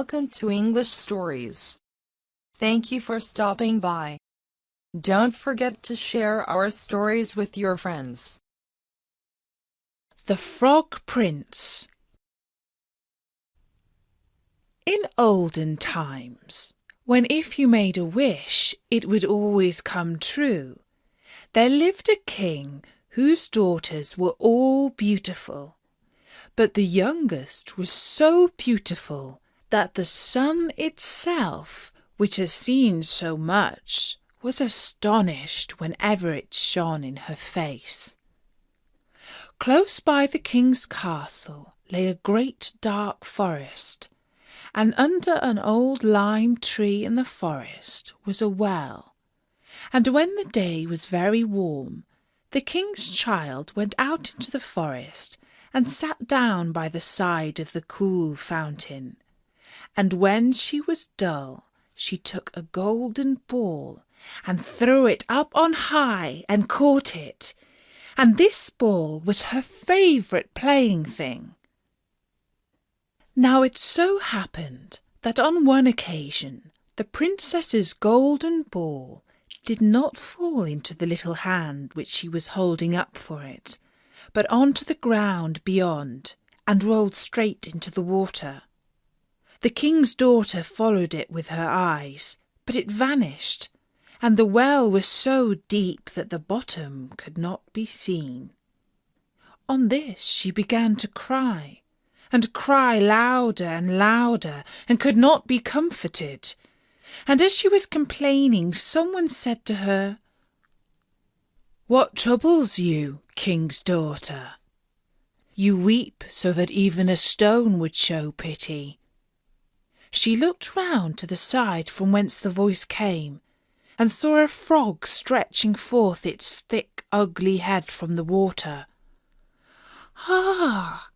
welcome to English Stories. Thank you for stopping by. Don't forget to share our stories with your friends. The Frog Prince. In olden times, when if you made a wish, it would always come true, there lived a king whose daughters were all beautiful. But the youngest was so beautiful that the sun itself, which has seen so much, was astonished whenever it shone in her face. Close by the king's castle lay a great dark forest, and under an old lime tree in the forest was a well. And when the day was very warm, the king's child went out into the forest and sat down by the side of the cool fountain. And when she was dull, she took a golden ball and threw it up on high and caught it. And this ball was her favourite playing thing. Now it so happened that on one occasion the princess's golden ball did not fall into the little hand which she was holding up for it, but onto the ground beyond, and rolled straight into the water. The king's daughter followed it with her eyes, but it vanished, and the well was so deep that the bottom could not be seen. On this she began to cry, and cry louder and louder, and could not be comforted. And as she was complaining, someone said to her, "What troubles you, king's daughter? You weep so that even a stone would show pity." She looked round to the side from whence the voice came, and saw a frog stretching forth its thick, ugly head from the water. "Ah,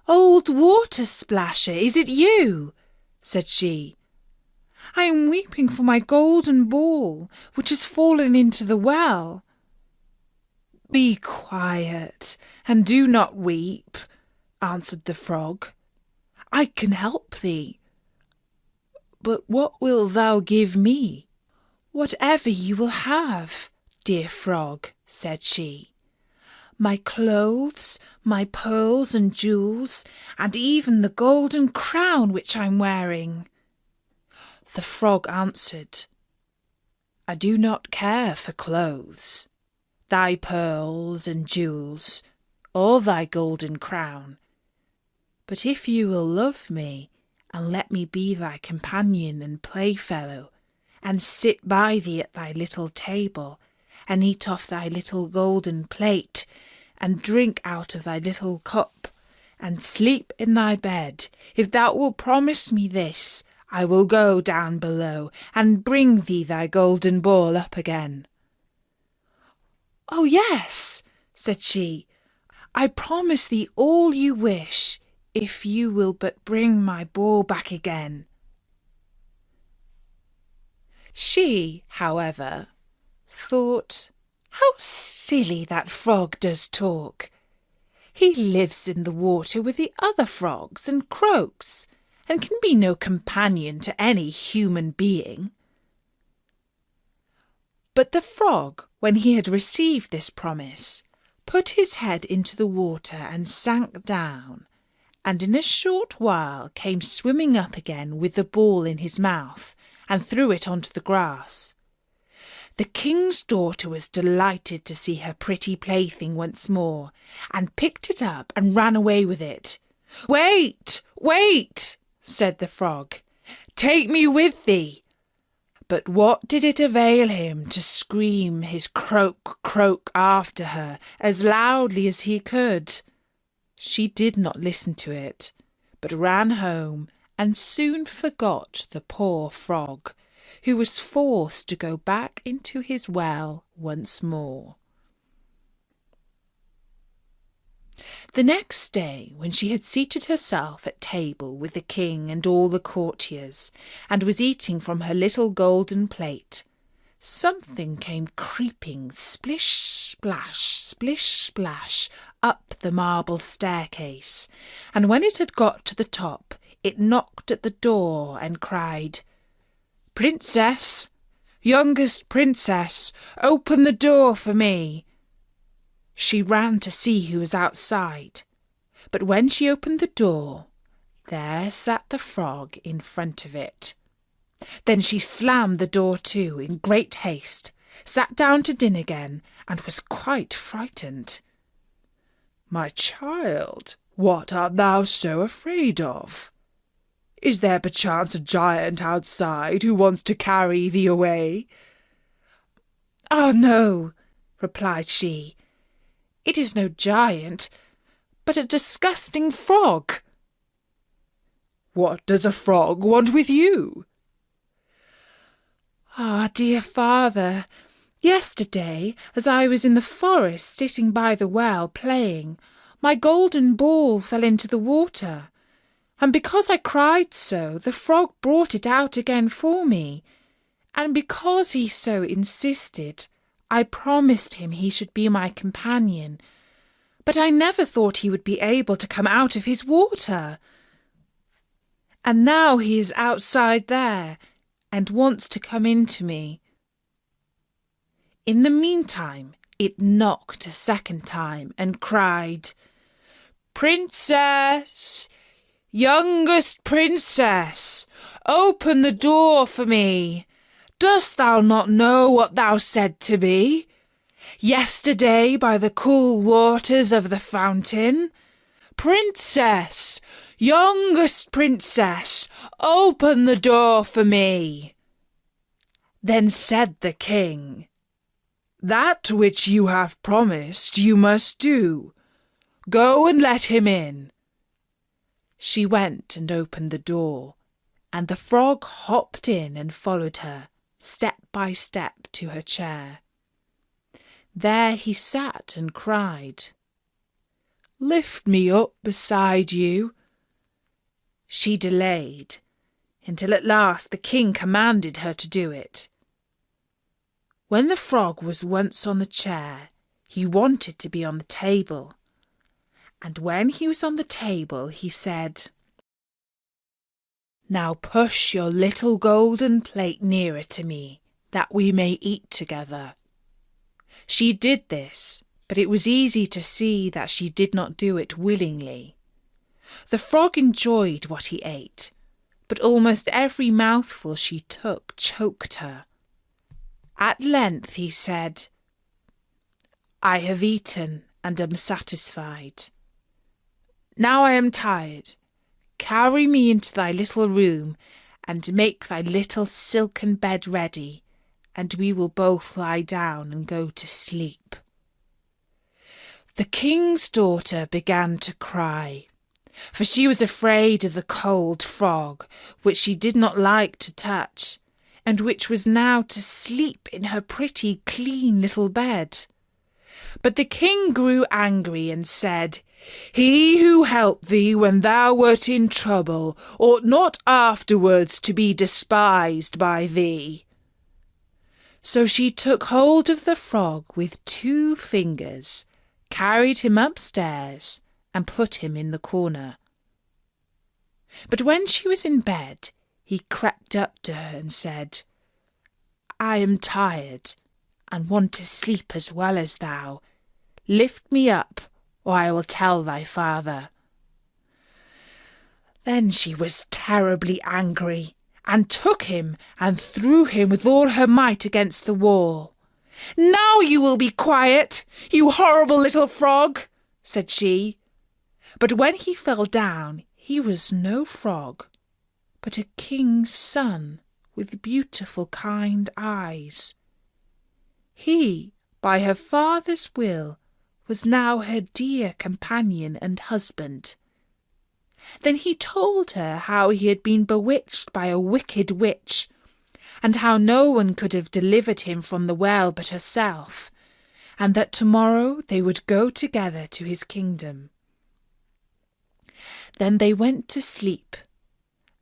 old water splasher, is it you?" said she. "I am weeping for my golden ball, which has fallen into the well." "Be quiet, and do not weep," answered the frog. "I can help thee." "But what wilt thou give me?" "Whatever you will have, dear frog," said she. "My clothes, my pearls and jewels, and even the golden crown which I'm wearing." The frog answered, "I do not care for clothes, thy pearls and jewels, or thy golden crown. But if you will love me, and let me be thy companion and playfellow, and sit by thee at thy little table, and eat off thy little golden plate, and drink out of thy little cup, and sleep in thy bed, if thou wilt promise me this, I will go down below, and bring thee thy golden ball up again." "Oh yes," said she, "I promise thee all you wish, if you will but bring my ball back again." She, however, thought, "How silly that frog does talk. He lives in the water with the other frogs and croaks, and can be no companion to any human being." But the frog, when he had received this promise, put his head into the water and sank down, and in a short while came swimming up again with the ball in his mouth, and threw it onto the grass. The king's daughter was delighted to see her pretty plaything once more, and picked it up and ran away with it. "Wait, wait," said the frog. "Take me with thee." But what did it avail him to scream his croak, croak after her as loudly as he could? She did not listen to it, but ran home and soon forgot the poor frog, who was forced to go back into his well once more. The next day, when she had seated herself at table with the king and all the courtiers, and was eating from her little golden plate, something came creeping splish, splash, up the marble staircase, and when it had got to the top, It knocked at the door and cried, "Princess, youngest princess, open the door for me." She ran to see who was outside, but when she opened the door, there sat the frog in front of it. Then she slammed the door to in great haste, sat down to dinner again, and was quite frightened. "My child, what art thou so afraid of? Is there perchance a giant outside who wants to carry thee away?" "Ah, no," replied she. "It is no giant, but a disgusting frog." "What does a frog want with you?" "Ah, dear father, yesterday, as I was in the forest sitting by the well playing, my golden ball fell into the water, and because I cried so, the frog brought it out again for me, and because he so insisted, I promised him he should be my companion, but I never thought he would be able to come out of his water. And now he is outside there, and wants to come into me." In the meantime, it knocked a second time and cried, "Princess, youngest princess, open the door for me. Dost thou not know what thou said to me yesterday by the cool waters of the fountain? Princess, youngest princess, open the door for me." Then said the king, "That which you have promised you must do. Go and let him in." She went and opened the door, and the frog hopped in and followed her, step by step, to her chair. There he sat and cried, "Lift me up beside you." She delayed, until at last the king commanded her to do it. When the frog was once on the chair, he wanted to be on the table, and when he was on the table, he said, "Now push your little golden plate nearer to me, that we may eat together." She did this, but it was easy to see that she did not do it willingly. The frog enjoyed what he ate, but almost every mouthful she took choked her. At length he said, "I have eaten and am satisfied. Now I am tired. Carry me into thy little room and make thy little silken bed ready, and we will both lie down and go to sleep." The king's daughter began to cry, for she was afraid of the cold frog, which she did not like to touch, and which was now to sleep in her pretty, clean little bed. But the king grew angry and said, "He who helped thee when thou wert in trouble ought not afterwards to be despised by thee." So she took hold of the frog with 2 fingers, carried him upstairs, and put him in the corner. But when she was in bed, he crept up to her and said, "I am tired, and want to sleep as well as thou. Lift me up, or I will tell thy father." Then she was terribly angry, and took him and threw him with all her might against the wall. "Now you will be quiet, you horrible little frog," said she. But when he fell down, he was no frog, but a king's son with beautiful kind eyes. He, by her father's will, was now her dear companion and husband. Then he told her how he had been bewitched by a wicked witch, and how no one could have delivered him from the well but herself, and that tomorrow they would go together to his kingdom. Then they went to sleep,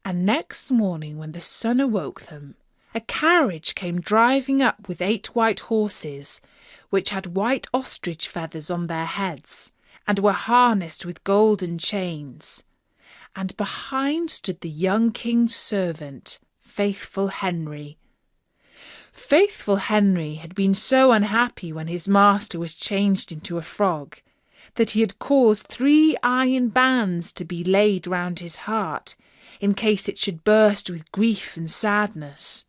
and next morning when the sun awoke them, a carriage came driving up with 8 white horses, which had white ostrich feathers on their heads, and were harnessed with golden chains. and behind stood the young king's servant, Faithful Henry. Faithful Henry had been so unhappy when his master was changed into a frog that he had caused 3 iron bands to be laid round his heart in case it should burst with grief and sadness.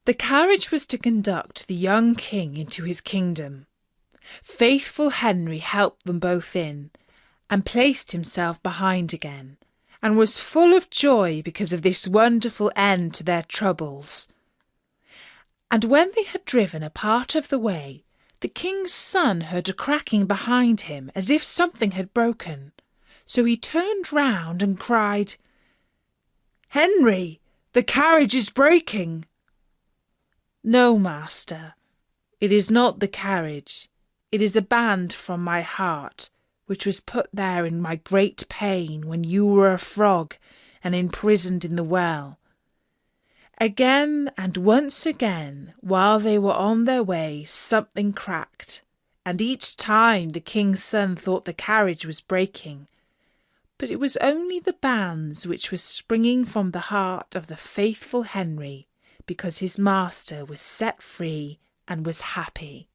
The carriage was to conduct the young king into his kingdom. Faithful Henry helped them both in and placed himself behind again, and was full of joy because of this wonderful end to their troubles. And when they had driven a part of the way, the king's son heard a cracking behind him as if something had broken. So he turned round and cried, "Henry, the carriage is breaking." "No, master, it is not the carriage. It is a band from my heart, which was put there in my great pain when you were a frog and imprisoned in the well." Again and once again, while they were on their way, something cracked, and each time the king's son thought the carriage was breaking. But it was only the bands which were springing from the heart of the faithful Henry, because his master was set free and was happy.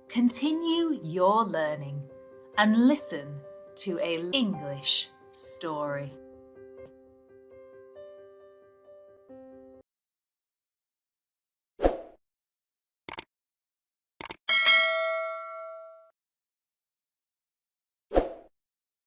Continue your learning and listen to an English story.